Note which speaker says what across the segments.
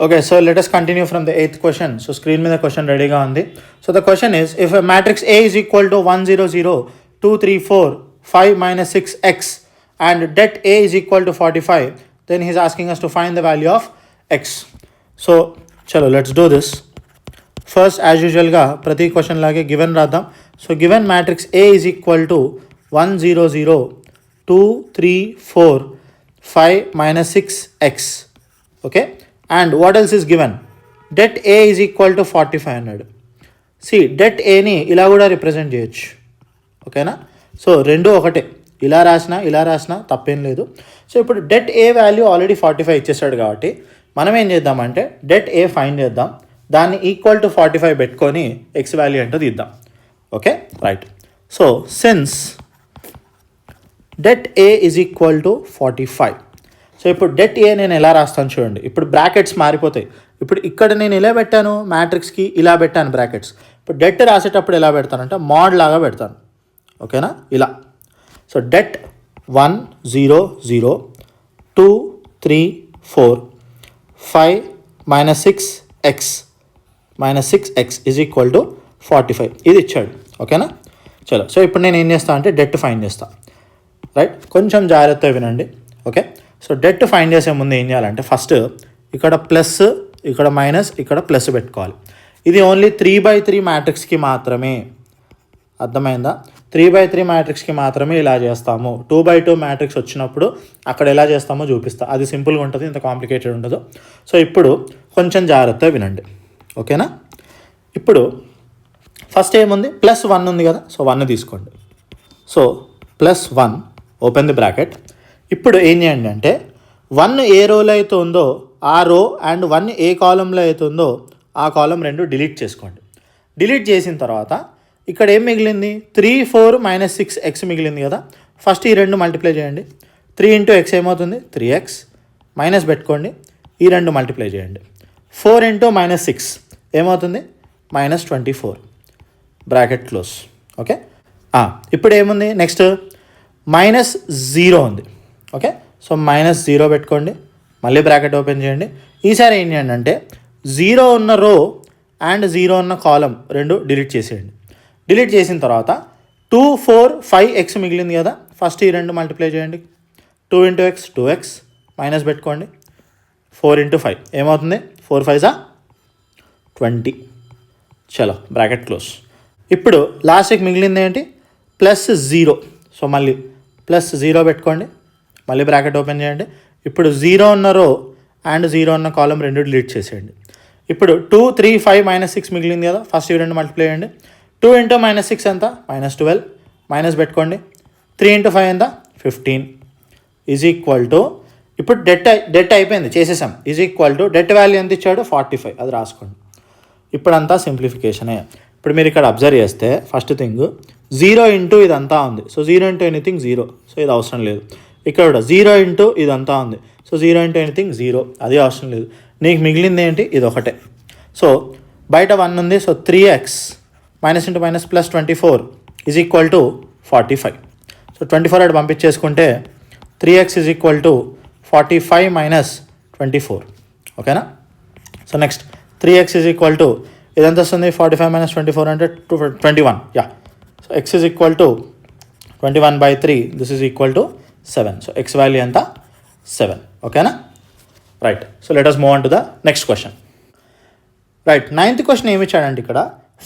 Speaker 1: Okay, so let us continue from the 8th question. So screen में the question ready ga undi. So the question is, if a matrix A is equal to 1 0 0 2 3 4 5 minus 6x and det A is equal to 45, then he's asking us to find the value of x. So chalo, let's do this. First, as usual ga prati question lage given radam. So given matrix A is equal to 1 0 0 2 3 4 5 minus 6x. Okay. And what else is given? Det A is equal to 4500. See, det A ni ఇలా కూడా represent చేయొచ్చు. ఓకేనా? So రెండు ఒకటే, ఇలా రాసినా తప్పేం లేదు. సో ఇప్పుడు det A వాల్యూ ఆల్రెడీ 45 ఇచ్చేసాడు కాబట్టి మనం ఏం చేద్దామంటే det A ఫైండ్ చేద్దాం, దాన్ని ఈక్వల్ టు 45 పెట్టుకొని ఎక్స్ వాల్యూ ఏంటో తీద్దాం. Okay, right. So since det A is equal to 45. So ఇప్పుడు det A నేను ఎలా రాస్తాను చూడండి. ఇప్పుడు బ్రాకెట్స్ మారిపోతాయి. ఇప్పుడు ఇక్కడ నేను ఇలా పెట్టాను, మ్యాట్రిక్స్కి ఇలా పెట్టాను బ్రాకెట్స్. ఇప్పుడు det రాసేటప్పుడు ఎలా పెడతానంటే మోడ్ లాగా పెడతాను. ఓకేనా, ఇలా. So det 1 0 0 2 3 4 5 minus 6x is equal to 45 ఇది ఇచ్చాడు. ఓకేనా, చలో. సో ఇప్పుడు నేను ఏం చేస్తాను అంటే det ఫైండ్ చేస్తాను. రైట్, కొంచెం జాగ్రత్తగా వినండి. ఓకే, సో det ఫైండ్ చేసే ముందు ఏం చేయాలంటే ఫస్ట్ ఇక్కడ ప్లస్, ఇక్కడ మైనస్, ఇక్కడ ప్లస్ పెట్టుకోవాలి. ఇది ఓన్లీ 3/3 మ్యాట్రిక్స్కి మాత్రమే. అర్థమైందా? 3/3 మ్యాట్రిక్స్కి మాత్రమే ఇలా చేస్తాము. 2/2 మ్యాట్రిక్స్ వచ్చినప్పుడు అక్కడ ఎలా చేస్తామో చూపిస్తా. అది సింపుల్గా ఉంటుంది, ఇంత కాంప్లికేటెడ్ ఉండదు. సో ఇప్పుడు కొంచెం జాగ్రత్తగా వినండి. ఓకేనా, ఇప్పుడు ఫస్ట్ ఏముంది, +1 ఉంది కదా. సో 1 తీసుకోండి. So +1 open the bracket. ఇప్పుడు ఏం చేయండి అంటే 1 ఏ రోలో అయితే ఉందో ఆ రో అండ్ 1 ఏ కాలంలో అయితే ఉందో ఆ కాలం రెండు డిలీట్ చేసుకోండి. డిలీట్ చేసిన తర్వాత ఇక్కడ ఏం మిగిలింది, 3 4 minus 6x మిగిలింది కదా. ఫస్ట్ ఈ రెండు మల్టిప్లై చేయండి. 3 into x ఏమవుతుంది, 3x. మైనస్ పెట్టుకోండి, ఈ రెండు మల్టిప్లై చేయండి. 4 into -6 ఏమవుతుంది, -24. Bracket close. ఓకే, ఇప్పుడు ఏముంది నెక్స్ట్, -0 ఉంది. ఓకే, సో -0 పెట్టుకోండి, మళ్ళీ బ్రాకెట్ ఓపెన్ చేయండి. ఈసారి ఏం చేయండి అంటే 0 ఉన్న రో అండ్ 0 ఉన్న కాలం రెండు డిలీట్ చేసేయండి. డిలీట్ చేసిన తర్వాత 2 4 5x మిగిలింది కదా. ఫస్ట్ ఈ రెండు మల్టిప్లై చేయండి. 2 into x 2x, మైనస్ పెట్టుకోండి. 4 into 5 ఏమవుతుంది, 4 5s 20. చలో, బ్రాకెట్ క్లోజ్. ఇప్పుడు లాస్ట్కి మిగిలింది ఏంటి, +0. సో మళ్ళీ +0 పెట్టుకోండి, మళ్ళీ బ్రాకెట్ ఓపెన్ చేయండి. ఇప్పుడు 0 ఉన్న రో అండ్ 0 ఉన్న కాలం రెండు డిలీట్ చేసేయండి. ఇప్పుడు 2 3 5 -6 మిగిలింది కదా. ఫస్ట్ ఈ రెండు మల్టిప్లై చేయండి. 2 into -6 ఎంత, -12. మైనస్ పెట్టుకోండి. 3 into 5 ఎంత, 15. ఈజ్ ఈక్వల్ టు, ఇప్పుడు det అయిపోయింది, చేసేసాం. Is equal to det value ఎంత ఇచ్చాడు, 45. అది రాసుకోండి. ఇప్పుడంతా సింప్లిఫికేషనే. ఇప్పుడు మీరు ఇక్కడ అబ్జర్వ్ చేస్తే ఫస్ట్ థింగ్ 0 into ఇదంతా ఉంది. So 0 into anything 0. సో ఇది అవసరం లేదు. ఇక్కడ కూడా 0 into ఇదంతా ఉంది. So 0 into anything 0. అది అవసరం లేదు. నీకు మిగిలింది ఏంటి, ఇది ఒకటే. సో బయట 1 ఉంది. So 3x minus into minus +24 is equal to 45. So 24 అటు పంపించేసుకుంటే 3x is equal to 45 minus 24. ఓకేనా. So next 3x is equal to ఇదంతా వస్తుంది, 45 minus 24 అంటే 21. Yeah, so x is equal to 21/3. This is equal to 7. So x value ఎంత, 7. ఓకేనా, right. So let us move on to the next question. Right, 9th question ఏమి ఇచ్చాడంటే ఇక్కడ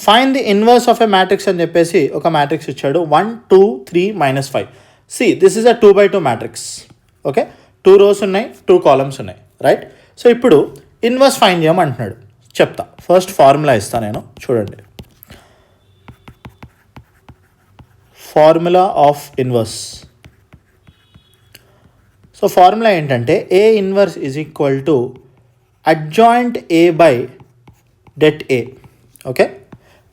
Speaker 1: find the inverse of a matrix అని చెప్పేసి ఒక matrix ఇచ్చాడు. 1 2 3 -5. See this is a 2/2 matrix. Okay, 2 rows ఉన్నాయి, 2 columns ఉన్నాయి. రైట్, సో ఇప్పుడు ఇన్వర్స్ ఫైండ్ చేయమంటున్నాడు. చెప్తా. ఫస్ట్ ఫార్ములా ఇస్తాను నేను, చూడండి. Formula of inverse. So formula ఏంటంటే A inverse is equal to adjoint A by det A. Okay,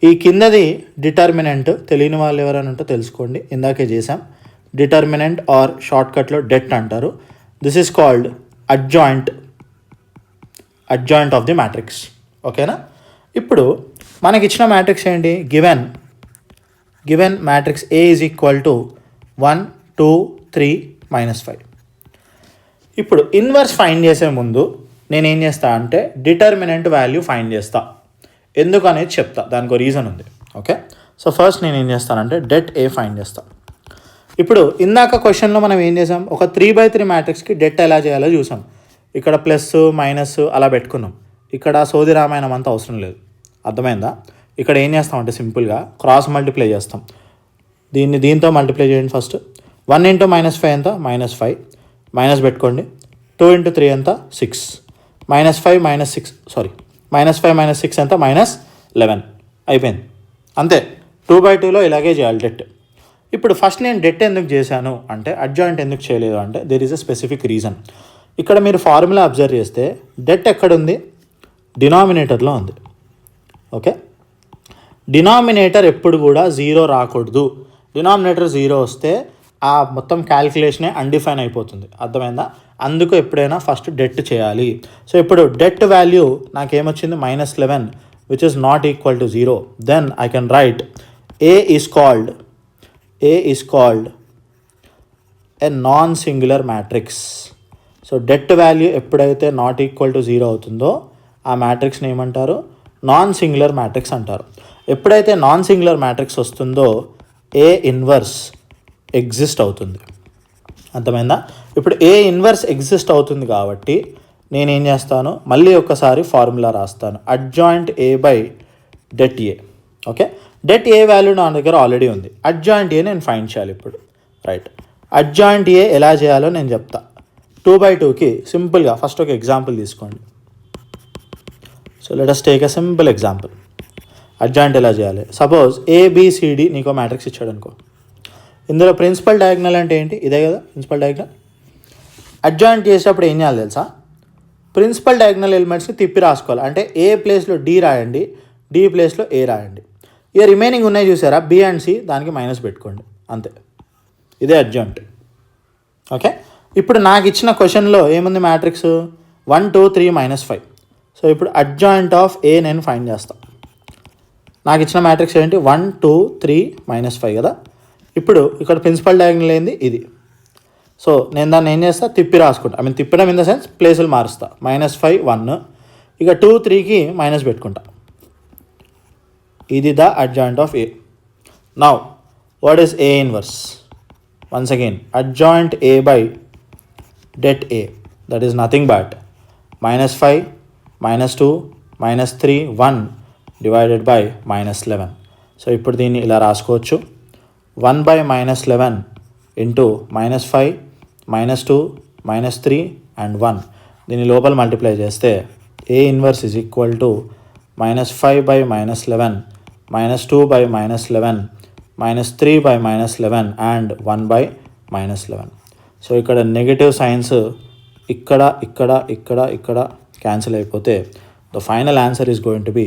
Speaker 1: ఈ కిందది డిటర్మినెంట్. తెలియని వాళ్ళు ఎవరైనా ఉంటే తెలుసుకోండి, ఇందాకే చేసాం. డిటర్మినెంట్ ఆర్ షార్ట్కట్లో det అంటారు. This is called adjoint of the matrix. ఓకేనా. ఇప్పుడు మనకి ఇచ్చిన మ్యాట్రిక్స్ ఏంటి, given matrix A is equal to 1 2 3 -5. ఇప్పుడు ఇన్వర్స్ ఫైండ్ చేసే ముందు నేనేం చేస్తా అంటే డిటర్మినెంట్ వాల్యూ ఫైండ్ చేస్తా. ఎందుకు అనేది చెప్తా, దానికి రీజన్ ఉంది. ఓకే, సో ఫస్ట్ నేను ఏం చేస్తానంటే డెట్ ఏ ఫైండ్ చేస్తా. ఇప్పుడు ఇందాక క్వశ్చన్లో మనం ఏం చేసాం, ఒక 3/3 మ్యాట్రిక్స్కి డెట్ ఎలా చేయాలో చూసాం. ఇక్కడ ప్లస్ మైనస్ అలా పెట్టుకున్నాం. ఇక్కడ సోది రామాయణం అంతా అవసరం లేదు, అర్థమైందా? ఇక్కడ ఏం చేస్తామంటే సింపుల్గా క్రాస్ మల్టిప్లై చేస్తాం. దీంతో మల్టిప్లై చేయండి. ఫస్ట్ 1 × -5 ఎంత, -5 మైనస్ పెట్టుకోండి. 2 × 3 ఎంత, 6 -5 -6 -5 -6 ఎంత, -11 అయిపోయింది. అంతే, 2/2లో ఇలాగే చేయాలి డెట్. ఇప్పుడు ఫస్ట్ నేను డెట్ ఎందుకు చేశాను అంటే, అడ్జాయింట్ ఎందుకు చేయలేదు అంటే there is a specific reason. ఇక్కడ మీరు ఫార్ములా అబ్జర్వ్ చేస్తే డెట్ ఎక్కడుంది, డినామినేటర్లో ఉంది. ఓకే, డినామినేటర్ ఎప్పుడు కూడా 0 రాకూడదు. డినామినేటర్ 0 వస్తే ఆ మొత్తం క్యాల్కులేషనే అన్డిఫైన్ అయిపోతుంది, అర్థమైందా? అందుకు ఎప్పుడైనా ఫస్ట్ డెట్ చేయాలి. సో ఇప్పుడు డెట్ వాల్యూ నాకేమొచ్చింది, -11 which is not equal to 0. Then I can write A is called a non singular matrix. So det value ఎప్పుడైతే నాట్ ఈక్వల్ టు 0 అవుతుందో ఆ మ్యాట్రిక్స్ని ఏమంటారు, నాన్ సింగులర్ మ్యాట్రిక్స్ అంటారు. ఎప్పుడైతే నాన్ సింగులర్ మ్యాట్రిక్స్ వస్తుందో ఏ inverse exist అవుతుంది, అర్థమైందా? ఇప్పుడు ఏ ఇన్వర్స్ ఎగ్జిస్ట్ అవుతుంది కాబట్టి నేనేం చేస్తాను, మళ్ళీ ఒకసారి ఫార్ములా రాస్తాను, adjoint A by det A. Okay, det A value నా దగ్గర ఆల్రెడీ ఉంది, అడ్జాయింట్ ఏ నేను ఫైండ్ చేయాలి ఇప్పుడు. రైట్, అడ్జాయింట్ ఏ ఎలా చేయాలో నేను చెప్తా. 2/2కి సింపుల్గా ఫస్ట్ ఒక ఎగ్జాంపుల్ తీసుకోండి. So let us take a simple example. Adjoint ఎలా చేయాలి, సపోజ్ ఏబిసిడి నీకు మ్యాట్రిక్స్ ఇచ్చాడు అనుకో. ఇందులో ప్రిన్సిపల్ డయాగ్నల్ అంటే ఏంటి, ఇదే కదా ప్రిన్సిపల్ డయాగ్నల్. అడ్జాయింట్ చేసేటప్పుడు ఏం చేయాలి తెలుసా, ప్రిన్సిపల్ డయాగ్నల్ ఎలిమెంట్స్ని తిప్పి రాసుకోవాలి. అంటే ఏ ప్లేస్లో డి రాయండి, డి ప్లేస్లో ఏ రాయండి. ఇక రిమైనింగ్ ఉన్నాయి చూసారా, బి అండ్ సి, దానికి మైనస్ పెట్టుకోండి, అంతే. ఇదే అడ్జాయింట్. ఓకే, ఇప్పుడు నాకు ఇచ్చిన క్వశ్చన్లో ఏముంది, మ్యాట్రిక్స్ 1 2 3 -5. సో ఇప్పుడు అడ్జాయింట్ ఆఫ్ ఏ నేను ఫైండ్ చేస్తాను. నాకు ఇచ్చిన మ్యాట్రిక్స్ ఏంటి, 1 2 3 -5 కదా. ఇప్పుడు ఇక్కడ ప్రిన్సిపల్ డయాగ్నల్ ఏంది, ఇది. సో నేను దాన్ని ఏం చేస్తా, తిప్పి రాసుకుంటా. తిప్పడం ఇన్ ద సెన్స్ ప్లేసులు మారుస్తా. -5 1, ఇక 2 3కి మైనస్ పెట్టుకుంటా. ఇది the adjoint of A. Now what is a inverse? Once again adjoint A by det A, that is nothing but -5 -2 -3 1 divided by -11. So ఇప్పుడు దీన్ని ఇలా రాసుకోవచ్చు, 1/-11 ఇంటూ -5 -2 -3 and 1. దీని లోపల మల్టిప్లై చేస్తే A inverse is equal to -5/-11 -2/-11 -3/-11 and 1/-11. So ఇక్కడ negative signs ఇక్కడ ఇక్కడ ఇక్కడ ఇక్కడ క్యాన్సిల్ అయిపోతే the final answer is going to be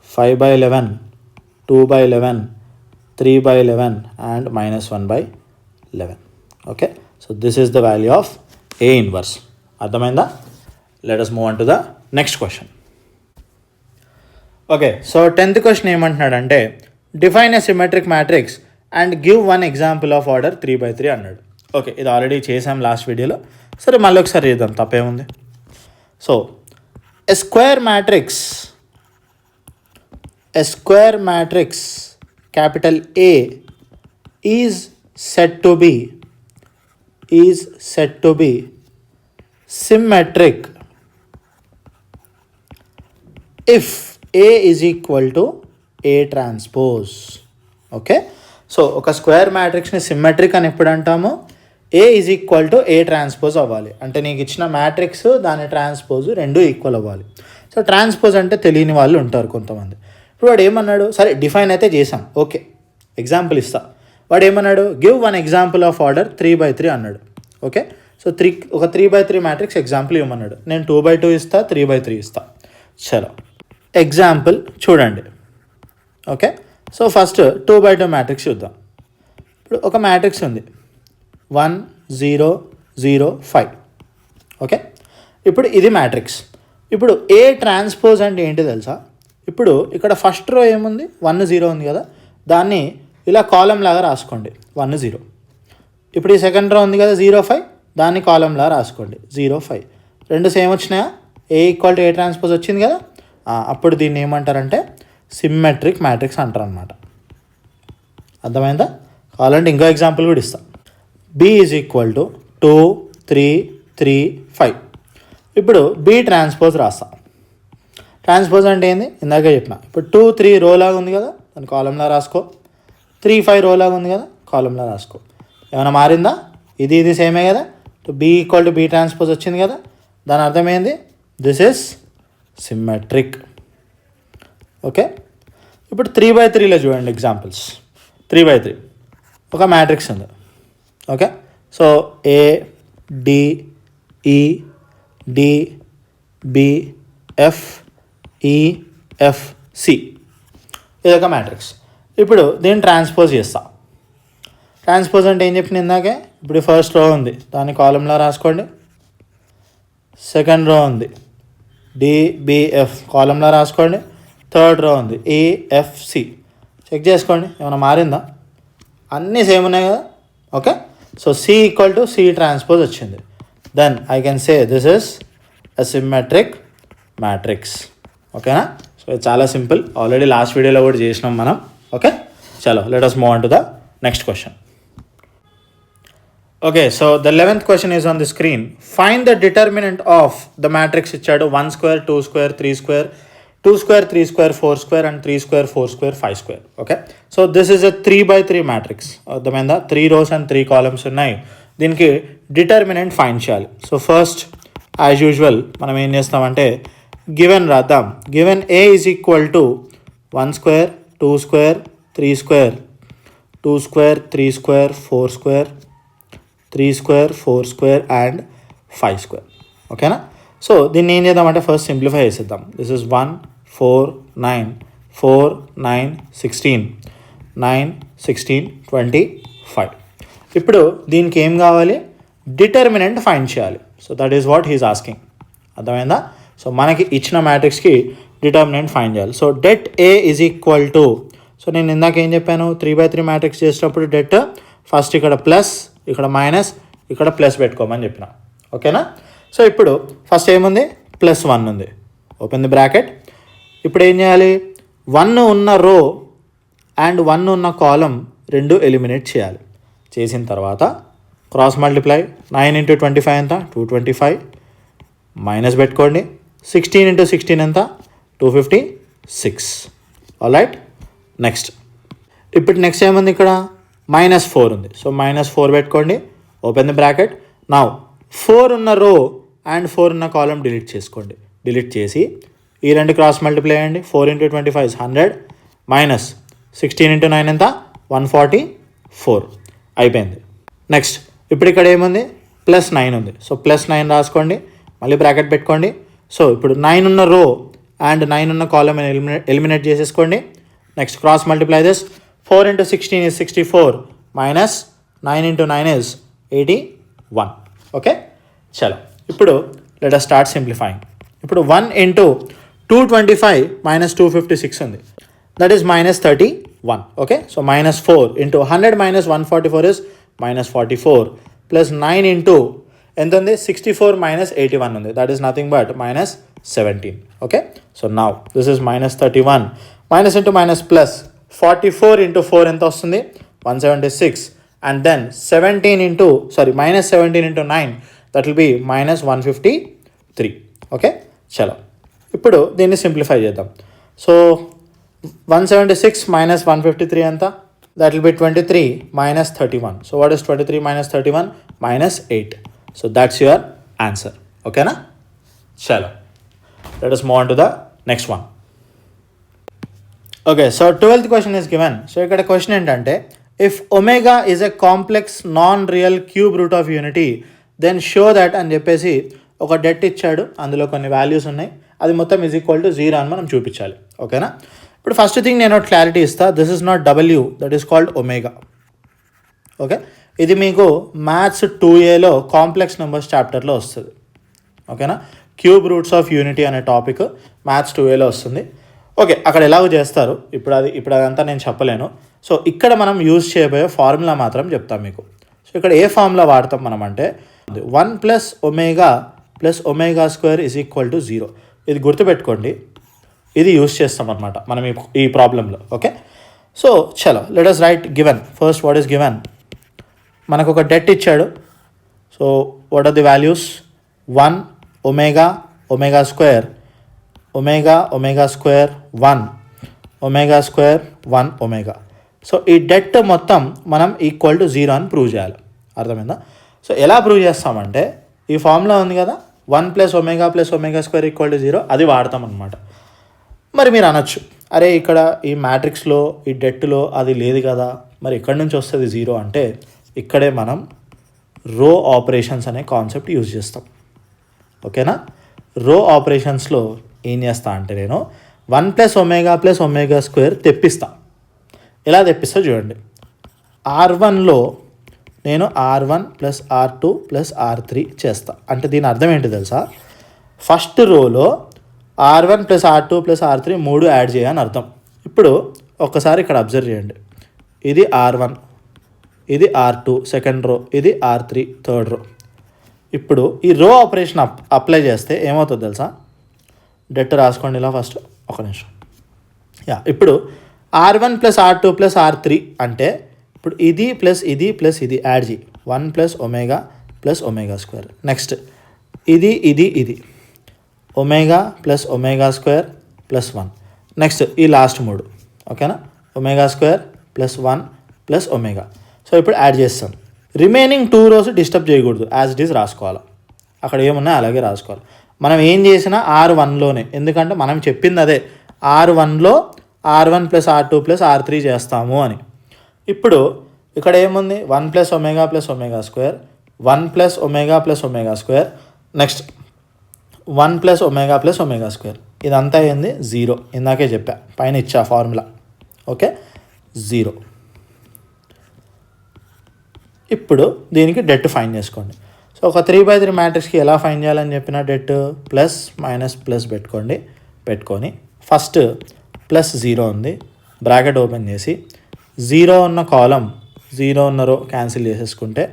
Speaker 1: 5/11 2/11 3/11 and -1/11. Okay, so this is the value of A inverse. అర్థమైందా? Let us move on to the next question. Okay, so 10th question ఏమంటున్నాడంటే define a symmetric matrix and give one example of order 3/3 అన్నాడు. Okay, ఇది already చేసాం last వీడియోలో. సరే మళ్ళీ ఒకసారి చేద్దాం, తప్పేముంది. So a square matrix capital A is said to be symmetric if A is equal to A transpose. Okay, so ఒక స్క్వేర్ మ్యాట్రిక్స్ని సిమ్మెట్రిక్ అని ఎప్పుడు అంటాము, A is equal to A transpose అవ్వాలి. అంటే నీకు ఇచ్చిన మ్యాట్రిక్స్ దాని ట్రాన్స్పోజ్ రెండు ఈక్వల్ అవ్వాలి. సో ట్రాన్స్పోజ్ అంటే తెలియని వాళ్ళు ఉంటారు కొంతమంది. ఇప్పుడు వాడు ఏమన్నాడు, సరే డిఫైన్ అయితే చేసాం, ఓకే ఎగ్జాంపుల్ ఇస్తా. వాడు ఏమన్నాడు, give one example of order 3/3 అన్నాడు. ఓకే, సో ఒక 3/3 మ్యాట్రిక్స్ ఎగ్జాంపుల్ ఇవ్వమన్నాడు. నేను 2/2 ఇస్తా, 3/3 ఇస్తా. చలో ఎగ్జాంపుల్ చూడండి. ఓకే, సో ఫస్ట్ 2/2 మ్యాట్రిక్స్ చూద్దాం. ఇప్పుడు ఒక మ్యాట్రిక్స్ ఉంది 1 0 0 5. ఓకే, ఇప్పుడు ఇది మ్యాట్రిక్స్. ఇప్పుడు ఏ ట్రాన్స్పోజ్ అంటే ఏంటి తెలుసా? ఇప్పుడు ఇక్కడ ఫస్ట్ రో ఏముంది, 1 0 ఉంది కదా, దాన్ని ఇలా కాలం లాగా రాసుకోండి 1 0. ఇప్పుడు ఈ సెకండ్ రో ఉంది కదా 0 5, దాన్ని కాలంలా రాసుకోండి 0, 5. రెండు సేమ్ వచ్చినాయా? A = A ట్రాన్స్పోజ్ వచ్చింది కదా. అప్పుడు దీన్ని ఏమంటారంటే సిమ్మెట్రిక్ మ్యాట్రిక్స్ అంటారు అనమాట. అర్థమైందా? కావాలంటే ఇంకో ఎగ్జాంపుల్ కూడా ఇస్తాం. B = 2, 3, 3, 5. ఇప్పుడు B ట్రాన్స్పోజ్ రాస్తా. ట్రాన్స్పోజ్ అంటే ఏంది? ఇందాకే చెప్పిన. ఇప్పుడు 2, 3 రో లాగా ఉంది కదా, దాని కాలంలా రాసుకో. 3, 5 రో లాగా ఉంది కదా, కాలంలా రాసుకో. ఏమైనా మారిందా? ఇది సేమే కదా. B = B ట్రాన్స్పోజ్ వచ్చింది కదా, దాని అర్థం ఏంది? This is symmetric. ఓకే. ఇప్పుడు 3/3లో చూడండి ఎగ్జాంపుల్స్. 3/3 ఒక మ్యాట్రిక్స్ ఉంది. Okay. So A, D, E, D, B, F, E, F, C ఇది ఒక మ్యాట్రిక్స్. ఇప్పుడు దీన్ని ట్రాన్స్పోజ్ చేస్తా. ట్రాన్స్పోజ్ అంటే ఏం చెప్పిన ఇందాకే. ఇప్పుడు ఫస్ట్ రో ఉంది, దాని కాలంలో రాసుకోండి. సెకండ్ రో ఉంది DBF, కాలంలో రాసుకోండి. థర్డ్ రో ఉంది EFC, చెక్ చేసుకోండి ఏమైనా మారిందా. అన్నీ సేమ్ ఉన్నాయి కదా. Okay. So C = C transpose వచ్చింది. Then I can say this is a symmetric matrix. ఓకేనా? సో ఇది చాలా సింపుల్, ఆల్రెడీ లాస్ట్ వీడియోలో కూడా చేసినాం మనం. ఓకే, చలో let us move on to the next question. Okay, so the 11th question is on the screen. Find the determinant of the matrix ఇచ్చాడు. 1 square, 2 square, 3 square, 2 square, 3 square, 4 square and 3 square, 4 square, 5 square. Okay, so this is a 3/3 matrix. అర్థమైందా? 3 rows and 3 columns ఉన్నాయి. దీనికి determinant find చేయాలి. So first as usual మనం ఏం చేస్తామంటే given రాద్దాం. Given A = 1 square, 2 square, 3 square, 2 square, 3 square, 4 square, 3 square, 4 square and 5 square. ఓకేనా? So దీన్ని ఏం చేద్దామంటే ఫస్ట్ సింప్లిఫై చేసేద్దాం. This is 1, 4, 9, 4, 9, 16, 9, 16, 25. ఇప్పుడు దీనికి ఏం కావాలి? డిటర్మినెంట్ ఫైండ్ చేయాలి. So that is what he's asking. అర్థమైందా? సో మనకి ఇచ్చిన మ్యాట్రిక్స్కి డిటర్మినెంట్ ఫైండ్ చేయాలి. సో డెట్ A = సో నేను ఇందాక ఏం చెప్పాను, 3/3 మ్యాట్రిక్స్ చేసేటప్పుడు డెట్ ఫస్ట్ ఇక్కడ ప్లస్, ఇక్కడ మైనస్, ఇక్కడ ప్లస్ పెట్టుకోమని చెప్పిన. ఓకేనా? సో ఇప్పుడు ఫస్ట్ ఏముంది? +1 ఉంది. Open the bracket. ఇప్పుడు ఏం చేయాలి? 1 ఉన్న రో అండ్ 1 ఉన్న కాలం రెండు ఎలిమినేట్ చేయాలి. చేసిన తర్వాత క్రాస్ మల్టిప్లై. 9 × 25 ఎంత? 225. మైనస్ పెట్టుకోండి. 16 × 16 ఎంత? 256. ఆల్రైట్. నెక్స్ట్ ఇప్పుడు నెక్స్ట్ ఏముంది? ఇక్కడ -4 ఉంది. సో -4 పెట్టుకోండి. Open the bracket. నౌ 4 ఉన్న రో అండ్ 4 ఉన్న కాలం డిలీట్ చేసుకోండి. డిలీట్ చేసి ఈ రెండు క్రాస్ మల్టిప్లై అయ్యండి. 4 × 25 is 100 మైనస్ 16 × 9 ఎంత? 144. అయిపోయింది. నెక్స్ట్ ఇప్పుడు ఇక్కడ ఏముంది? +9 ఉంది. సో +9 రాసుకోండి. మళ్ళీ బ్రాకెట్ పెట్టుకోండి. సో ఇప్పుడు 9 ఉన్న రో అండ్ 9 ఉన్న కాలం ఎలిమినేట్ చేసేసుకోండి. Next cross multiply this. 4 × 16 is 64 minus 9 × 9 is 81. Okay, చలో ఇప్పుడు లెట్ us స్టార్ట్ సింప్లిఫైయింగ్. ఇప్పుడు 1 × 225 మైనస్ 256 ఉంది. That is -31. Okay, so -4 × 100 minus 144 is -44 plus 9 × ఎంత ఉంది? 64 మైనస్ 81 ఉంది. That is nothing but -17. Okay, so now this is -31 minus into minus plus 44 × 4 ఎంత వస్తుంది? 176 and then -17 × 9 that will be -153. Okay, చలో ఇప్పుడు దీన్ని సింప్లిఫై చేద్దాం. సో 176 మైనస్ 153 ఎంత? That will be 23 minus 31. So what is 23 minus 31? -8. So that's your answer. ఓకేనా? చలో let us move on to the next one. Okay, so 12th question is given. సో ఇక్కడ question ఏంటంటే if omega is a complex non real cube root of unity then show that అని చెప్పేసి ఒక det ఇచ్చాడు. అందులో కొన్ని వాల్యూస్ ఉన్నాయి. అది మొత్తం =0 అని మనం చూపించాలి. ఓకేనా? ఇప్పుడు ఫస్ట్ థింగ్ నేను క్లారిటీ ఇస్తా. This is not W, that is called omega. Okay, ఇది మీకు మ్యాథ్స్ 2Aలో కాంప్లెక్స్ నెంబర్స్ చాప్టర్లో వస్తుంది. ఓకేనా? క్యూబ్ రూట్స్ ఆఫ్ యూనిటీ అనే టాపిక్ మ్యాథ్స్ 2Aలో వస్తుంది. ఓకే, అక్కడ ఎలాగో చేస్తారు. ఇప్పుడు అదంతా నేను చెప్పలేను. సో ఇక్కడ మనం యూజ్ చేయబోయే ఫార్ములా మాత్రం చెప్తాం మీకు. సో ఇక్కడ ఏ ఫార్ములా వాడతాం మనం అంటే 1 plus omega plus omega square is equal to 0. ఇది గుర్తుపెట్టుకోండి, ఇది యూస్ చేస్తాం అనమాట మనం ఈ ప్రాబ్లంలో. ఓకే, సో చలో let us write given. First what is given? మనకు ఒక డెట్ ఇచ్చాడు. So what are the values? 1 omega omega square omega square 1 omega square 1 omega. So ఈ డెట్ మొత్తం మనం ఈక్వల్ టు 0 అని ప్రూవ్ చేయాలి. అర్థమైందా? సో ఎలా ప్రూవ్ చేస్తామంటే ఈ ఫార్ములా ఉంది కదా, 1 plus omega square equal to 0, అది వాడతాం అనమాట. మరి మీరు అనొచ్చు, అరే ఇక్కడ ఈ మ్యాట్రిక్స్లో ఈ డెట్లో అది లేదు కదా, మరి ఎక్కడి నుంచి వస్తుంది 0 అంటే, ఇక్కడే మనం రో ఆపరేషన్స్ అనే కాన్సెప్ట్ యూజ్ చేస్తాం. ఓకేనా? రో ఆపరేషన్స్లో ఏం చేస్తా అంటే నేను 1 ప్లస్ ఒమేగా స్క్వేర్ తెప్పిస్తా. ఎలా తెప్పిస్తా చూడండి. R1లో నేను R1 plus R2 plus R3 చేస్తా. అంటే దీని అర్థం ఏంటి తెలుసా? ఫస్ట్ రోలో R1 plus R2 plus R3 3 add చేయని అర్థం. ఇప్పుడు ఒక్కసారి ఇక్కడ అబ్జర్వ్ చేయండి. ఇది R1, ఇది R2 సెకండ్ రో, ఇది R3 థర్డ్ రో. ఇప్పుడు ఈ రో ఆపరేషన్ అప్లై చేస్తే ఏమవుతుంది తెలుసా? డెట్ రాసుకోండి ఇలా ఫస్ట్, ఒక నిమిషం. ఇప్పుడు R1 plus R2 plus R3 అంటే ఇప్పుడు ఇది ప్లస్ ఇది ప్లస్ ఇది యాడ్ చేయి, 1 ప్లస్ ఒమేగా స్క్వేర్. నెక్స్ట్ ఇది omega plus omega square plus 1. Next ఈ లాస్ట్ 3. ఓకేనా? Omega square plus 1 plus omega. So ఇప్పుడు యాడ్ చేస్తాం. రిమైనింగ్ 2 రోస్ డిస్టర్బ్ చేయకూడదు, యాజ్ ఇట్ ఈస్ రాసుకోవాలి. అక్కడ ఏమున్నా అలాగే రాసుకోవాలి. మనం ఏం చేసినా R1లోనే, ఎందుకంటే మనం చెప్పింది అదే, R1లో R1 plus R2 plus R3 చేస్తాము అని. ఇప్పుడు ఇక్కడ ఏముంది? 1 plus omega square, 1 plus omega square, next 1 plus omega square. ఇదంతా ఏంది? 0. ఇందాకే చెప్పా, పైన ఇచ్చా ఫార్ములా. ఓకే, 0. ఇప్పుడు దీనికి డెట్ ఫైండ్ చేసుకోండి. సో ఒక 3/3 మ్యాట్రిక్స్కి ఎలా ఫైండ్ చేయాలని చెప్పిన డెట్ ప్లస్ మైనస్ ప్లస్ పెట్టుకొని ఫస్ట్ ప్లస్ 0 ఉంది, బ్రాకెట్ ఓపెన్ చేసి 0 ఉన్న కాలం 0 ఉన్న రో క్యాన్సిల్ చేసేసుకుంటే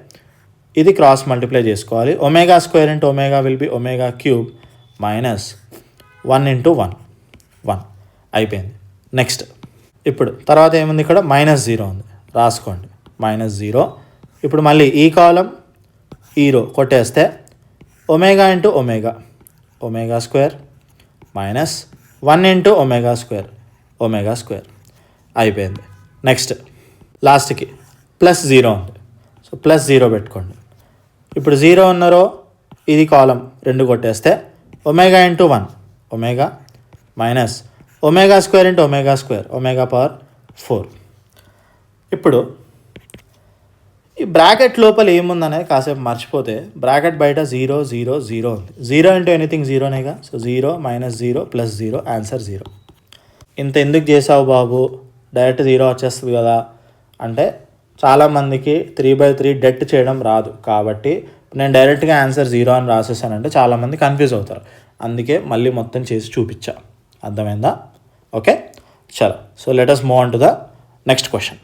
Speaker 1: ఇది క్రాస్ మల్టిప్లై చేసుకోవాలి. Omega square into omega will be omega cube minus 1 into 1 అయిపోయింది. నెక్స్ట్ ఇప్పుడు తర్వాత ఏముంది? ఇక్కడ -0 ఉంది, రాసుకోండి -0. ఇప్పుడు మళ్ళీ ఈ కాలం ఈ రో కొట్టేస్తే omega into omega square minus 1 into omega square అయిపోయింది. నెక్స్ట్ లాస్ట్కి ప్లస్ 0 ఉంది, సో ప్లస్ 0 పెట్టుకోండి. ఇప్పుడు 0 ఉన్నారో ఇది కాలం 2 కొట్టేస్తే omega into 1 omega minus omega square into omega power 4. ఇప్పుడు ఈ బ్రాకెట్ లోపల ఏముందనేది కాసేపు మర్చిపోతే, బ్రాకెట్ బయట 0 0 0 ఉంది. 0 ఇంటూ ఎనీథింగ్ 0నేగా. So 0 -0 plus 0 answer 0. ఇంత ఎందుకు చేసావు బాబు, డైరెక్ట్ 0 వచ్చేస్తుంది కదా అంటే, చాలామందికి 3/3 డెట్ చేయడం రాదు. కాబట్టి నేను డైరెక్ట్గా ఆన్సర్ 0 అని రాసేసానంటే చాలామంది కన్ఫ్యూజ్ అవుతారు. అందుకే మళ్ళీ మొత్తం చేసి చూపించా. అర్థమైందా? ఓకే, చలో. So let us move on to the next question.